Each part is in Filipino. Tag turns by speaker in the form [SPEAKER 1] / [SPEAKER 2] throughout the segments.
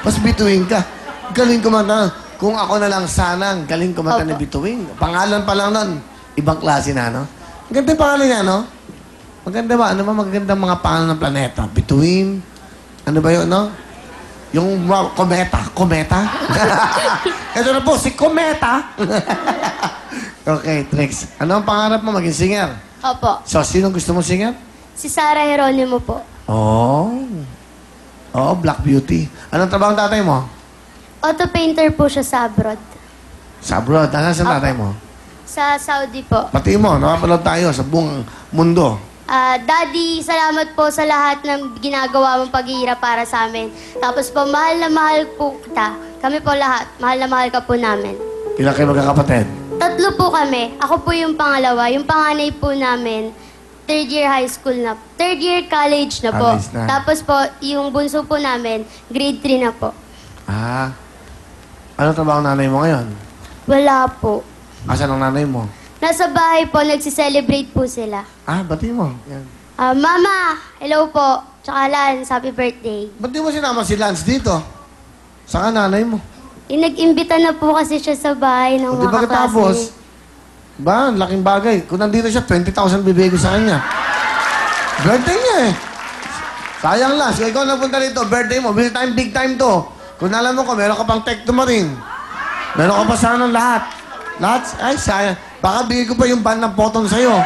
[SPEAKER 1] Mas bituin ka. Galing kumanta. Kung ako na lang sanang, galing kumanta ni Bituin. Pangalan pa lang nun. Ibang klase na, no? Maganda yung pangalan niya, no? Maganda ba? Ano ba magandang mga pangalan ng planeta? Bituin. Ano ba yun, no? Yung kometa. Kometa? Ito na po, si Kometa. Okay, Trix. Ano ang pangarap mo? Maging singer?
[SPEAKER 2] Opo.
[SPEAKER 1] So, sino gusto mo singer?
[SPEAKER 2] Si Sarah Geronimo po.
[SPEAKER 1] Oh. Oh, Black Beauty. Anong trabaho ng tatay mo?
[SPEAKER 2] Auto painter po siya sa abroad.
[SPEAKER 1] Sa abroad. Nasaan sa tatay mo?
[SPEAKER 2] Sa Saudi po.
[SPEAKER 1] Pati mo, nakapanood tayo sa buong mundo.
[SPEAKER 2] Daddy, salamat po sa lahat ng ginagawa mong paghihirap para sa amin. Tapos po, mahal na mahal po kita. Kami po lahat, mahal na mahal ka po namin.
[SPEAKER 1] Ilan kayo magkakapatid?
[SPEAKER 2] 3 po kami. Ako po yung pangalawa. Yung panganay po namin, 3rd year high school na. 3rd year college na po.
[SPEAKER 1] College na.
[SPEAKER 2] Tapos po, yung bunso po namin, grade 3 na po.
[SPEAKER 1] Ah. Ano trabaho ng nanay mo ngayon?
[SPEAKER 2] Wala po.
[SPEAKER 1] Asan ang nanay mo?
[SPEAKER 2] Nasa bahay po, nagsiselebrate po sila.
[SPEAKER 1] Ah, bati mo. Yan.
[SPEAKER 2] Mama, hello po. Tsaka Lance, happy birthday.
[SPEAKER 1] Ba't di mo sinama si Lance dito? Saan ka nanay mo?
[SPEAKER 2] Nag-imbita na po kasi siya sa bahay ng
[SPEAKER 1] O, di
[SPEAKER 2] mga
[SPEAKER 1] ba katapos?
[SPEAKER 2] kaklase.
[SPEAKER 1] Ba, laking bagay. Kung nandito siya, 20,000 bibigay ko sa kanya. Birthday niya eh. Sayang Lance. Kung ikaw napunta dito, birthday mo, big time to. Kung alam mo ko, meron ka pang tekto mo rin. Meron ka pa sana ng lahat. Lahat? Ay, sayang. Baka bigay ko pa yung band ng potong sa'yo.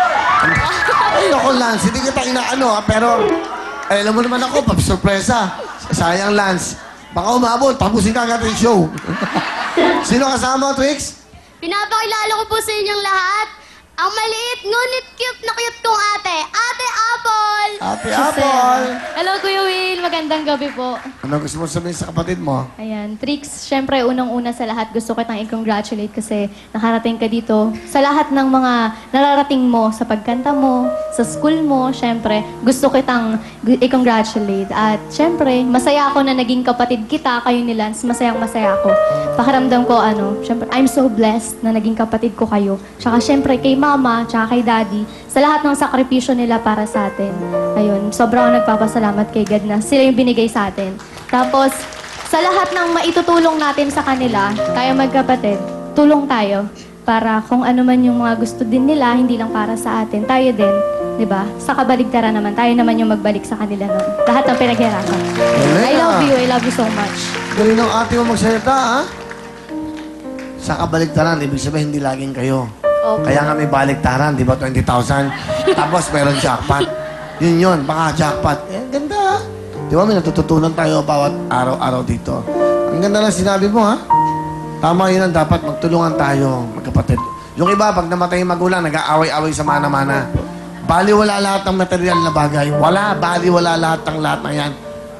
[SPEAKER 1] Ay, ako, Lance. Hindi kita inaano, ha? Pero, alam mo naman ako, sorpresa. Sayang, Lance. Baka umabot, tapusin ka agad yung show. Sino kasama, Twix?
[SPEAKER 2] Pinapakilala ko po sa inyong lahat ang maliit ngunit cute kong ate. Ate Apple!
[SPEAKER 1] Ate Apple.
[SPEAKER 3] Hello, Kuya Will. Magandang gabi po.
[SPEAKER 1] Ano gusto mo sabihin sa kapatid mo?
[SPEAKER 3] Ayan, Trix, syempre, unang-una sa lahat, gusto kitang i-congratulate kasi nakarating ka dito. Sa lahat ng mga nararating mo, sa pagkanta mo, sa school mo, syempre, gusto kitang i-congratulate. At syempre, masaya ako na naging kapatid kita, kayo ni Lance, masayang-masaya ako. Pakiramdam ko, syempre, I'm so blessed na naging kapatid ko kayo. Tsaka syempre, kay mama, tsaka kay daddy, sa lahat ng sakripisyo nila para sa atin. Ayun, sobrang nagpapasalamat kay God na sila yung binigay sa atin. Tapos, sa lahat ng maitutulong natin sa kanila, tayo magkapatid, tulong tayo para kung ano man yung mga gusto din nila, hindi lang para sa atin, tayo din, di ba? Sa kabaligtaran naman, tayo naman yung magbalik sa kanila nun. Lahat ng pinaghirapan. I love you so much.
[SPEAKER 1] Galing ng ate mo magsalita, ha? Sa kabaligtaran, ibig sabihin hindi laging kayo.
[SPEAKER 2] Opo.
[SPEAKER 1] Kaya nga may baligtaran, di ba? 20,000. Tapos meron jackpot. Yun, baka jackpot. Eh, ang ganda, ha? Di ba, may natututunan tayo bawat araw-araw dito. Ang ganda lang sinabi mo, ha? Tama yun ang dapat, magtulungan tayo, magkapatid. Yung iba, pag namatay yung magulang, nag-aaway-away sa mana-mana. Baliwala lahat ng material na bagay. Baliwala lahat na yan.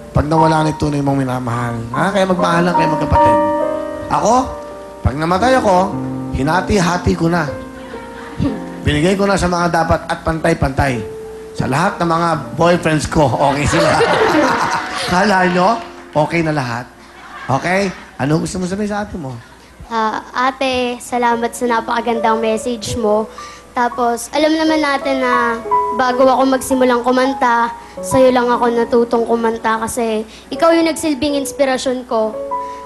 [SPEAKER 1] Pag nawala ni tunay mong minamahal. Ha? Kaya magmahalan kayo magkapatid. Ako, pag namatay ako, hinati-hati ko na. Binigay ko na sa mga dapat at pantay-pantay. Sa lahat ng mga boyfriends ko, okay sila. Kala nyo, okay na lahat. Okay? Ano gusto mo sabihin sa ate mo?
[SPEAKER 2] Ate, salamat sa napakagandang message mo. Tapos, alam naman natin na bago ako magsimulang kumanta, sa'yo lang ako natutong kumanta kasi ikaw yung nagsilbing inspirasyon ko.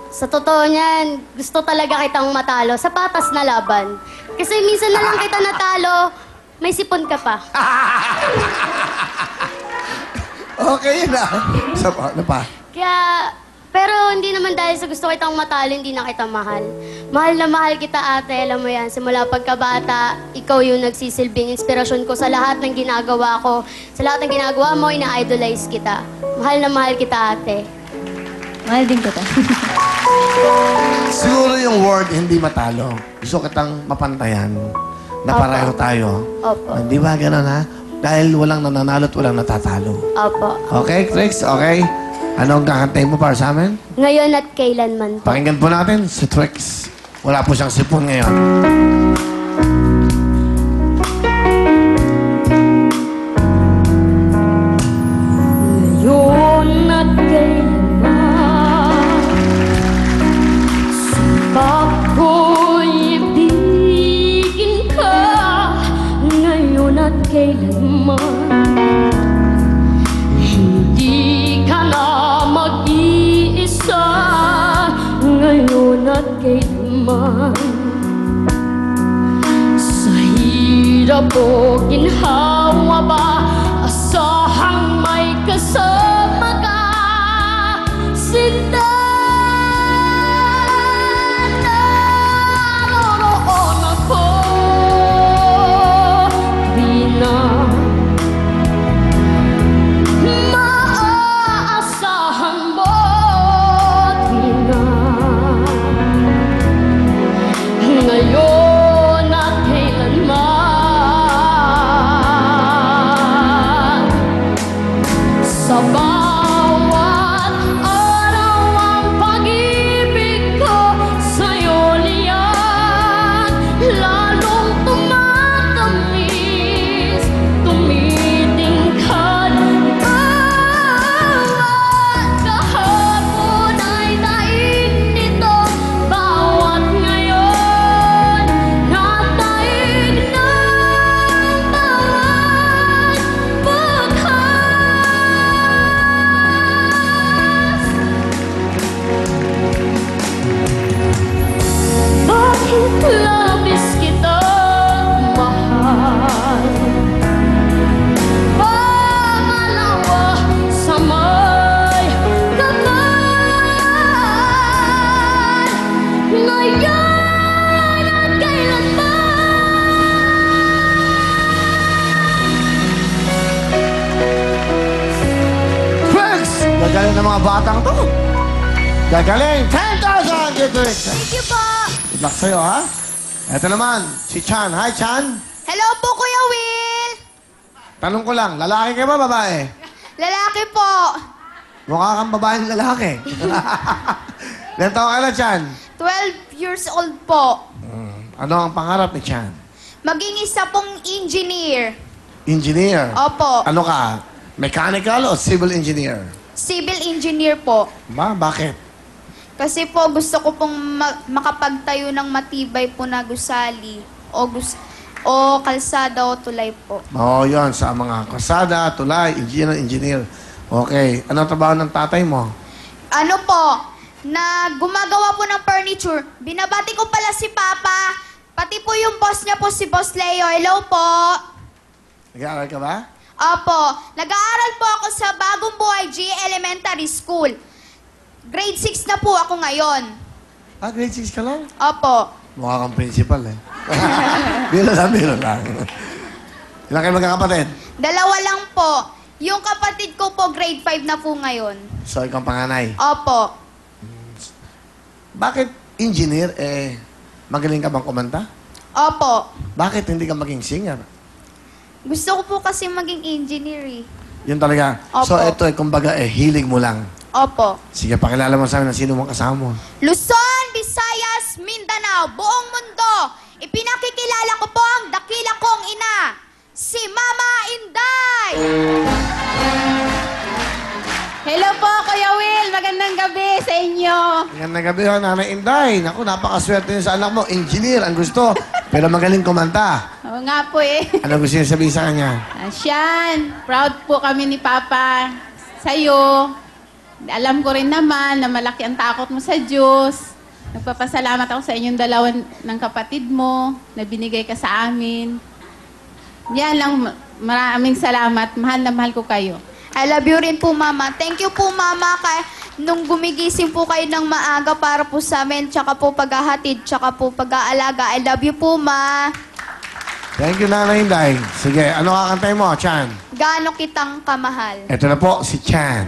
[SPEAKER 2] Sa totoo niyan, gusto talaga kitang matalo sa patas na laban. Kasi minsan na lang kita natalo, may sipon ka pa.
[SPEAKER 1] Okay na. Ano pa?
[SPEAKER 2] Kaya, pero hindi naman dahil sa gusto kitang matalo, hindi na kita mahal. Mahal na mahal kita, ate. Alam mo yan, simula pagkabata, ikaw yung nagsisilbing inspirasyon ko sa lahat ng ginagawa ko. Sa lahat ng ginagawa mo, ina-idolize kita. Mahal na mahal kita, ate.
[SPEAKER 3] Mahal din kita.
[SPEAKER 1] Siguro yung word hindi matalo. Gusto kitang mapantayan. Na
[SPEAKER 2] Opo.
[SPEAKER 1] pareho tayo.
[SPEAKER 2] Opo.
[SPEAKER 1] Di ba ganun, ha? Dahil walang nananalo at walang natatalo.
[SPEAKER 2] Opo.
[SPEAKER 1] Okay, Trix? Okay? Anong kakantayin mo para sa amin?
[SPEAKER 2] Ngayon at kailanman po.
[SPEAKER 1] Pakinggan po natin si Trix. Wala po siyang sipon ngayon.
[SPEAKER 3] Ngayon at kailanman, sabak ko'y ibigin ka. Ngayon at kailanman, hindi ka na mag-iisa.
[SPEAKER 2] at kailanman. Sa hirap o ginhawa ba, asahang may kasama ka. Sinta naroroon ako. Di na maaasahan mo. Di na ngayon at kailanman. Sa bawat araw ang pag-ibig ko sa'yo liyan, lalong tumatamis, tumitingkad. Bawat kahapon ay daig nito, bawat ngayon nataig ng bawat bukas. Bakit labis kitang mahal? Pangalawa sa may kapal, ngayon at kailanman.
[SPEAKER 1] Twigs! Gagaling ng mga batang to. Gagaling. 10,000! Get to it.
[SPEAKER 2] Thank you po.
[SPEAKER 1] Good luck sa'yo, ha? Ito naman, si Chan. Hi, Chan.
[SPEAKER 2] Hello po, Kuya Will.
[SPEAKER 1] Tanong ko lang, lalaki ka ba, babae?
[SPEAKER 2] Lalaki po.
[SPEAKER 1] Mukha kang babaeng lalaki. Ilan taon ka na, Chan?
[SPEAKER 2] 12 years old po.
[SPEAKER 1] Ano ang pangarap ni Chan?
[SPEAKER 2] Maging isa pong engineer.
[SPEAKER 1] Engineer.
[SPEAKER 2] Opo.
[SPEAKER 1] Ano ka? Mechanical o civil engineer?
[SPEAKER 2] Civil engineer po.
[SPEAKER 1] Ba, bakit?
[SPEAKER 2] Kasi po gusto ko pong makapagtayo ng matibay po na gusali o kalsada o tulay po.
[SPEAKER 1] Oo, yun. Sa mga kasada, tulay, engineer. Okay. Ano ang trabaho ng tatay mo?
[SPEAKER 2] Ano po, na gumagawa po ng furniture. Binabati ko pala si Papa. Pati po yung boss niya po, si Boss Leo. Hello po.
[SPEAKER 1] Nag-aaral ka ba?
[SPEAKER 2] Opo, nag-aaral po ako sa Bagong Buhay G Elementary School. Grade 6 na po ako ngayon.
[SPEAKER 1] Ah, grade 6 ka lang?
[SPEAKER 2] Opo.
[SPEAKER 1] Mukha kang principal, eh. Biro lang. Ilan kayo magkakapatid?
[SPEAKER 2] Dalawa lang po. Yung kapatid ko po, grade 5 na po ngayon.
[SPEAKER 1] So, ikaw ang panganay.
[SPEAKER 2] Opo.
[SPEAKER 1] Bakit engineer, magaling ka bang kumanta?
[SPEAKER 2] Opo.
[SPEAKER 1] Bakit hindi ka maging singer?
[SPEAKER 2] Gusto ko po kasi maging engineer eh.
[SPEAKER 1] Yun talaga.
[SPEAKER 2] Opo.
[SPEAKER 1] So, ito, kumbaga, hilig mo lang.
[SPEAKER 2] Opo.
[SPEAKER 1] Sige, pakilala mo sa amin sino mong kasama mo.
[SPEAKER 2] Luzon, Visayas, Mindanao, buong mundo. Ipinakikilala ko po ang dakila kong ina, si Mama Inday.
[SPEAKER 4] Hello po, Kuya Will. Magandang gabi sa inyo.
[SPEAKER 1] Yan na gabi, Nanay Inday. Naku, napakaswerte niyo sa anak mo. Engineer ang gusto. Pero magaling kumanta.
[SPEAKER 4] Oo nga po eh.
[SPEAKER 1] Ano gusto niyo sabihin sa kanya?
[SPEAKER 4] Siyan, proud po kami ni Papa sa'yo. Alam ko rin naman na malaki ang takot mo sa Diyos. Nagpapasalamat ako sa inyong dalawa ng kapatid mo na binigay ka sa amin. Yan lang, maraming salamat. Mahal na mahal ko kayo.
[SPEAKER 2] I love you rin po, Mama. Thank you po, Mama, nung gumigising po kayo ng maaga para po sa amin, tsaka po paghahatid, tsaka po pag-aalaga. I love you po, Ma.
[SPEAKER 1] Thank you, Nanay Inday. Sige, ano kakantay mo, Chan?
[SPEAKER 2] Gaano kitang kamahal.
[SPEAKER 1] Ito na po, si Chan.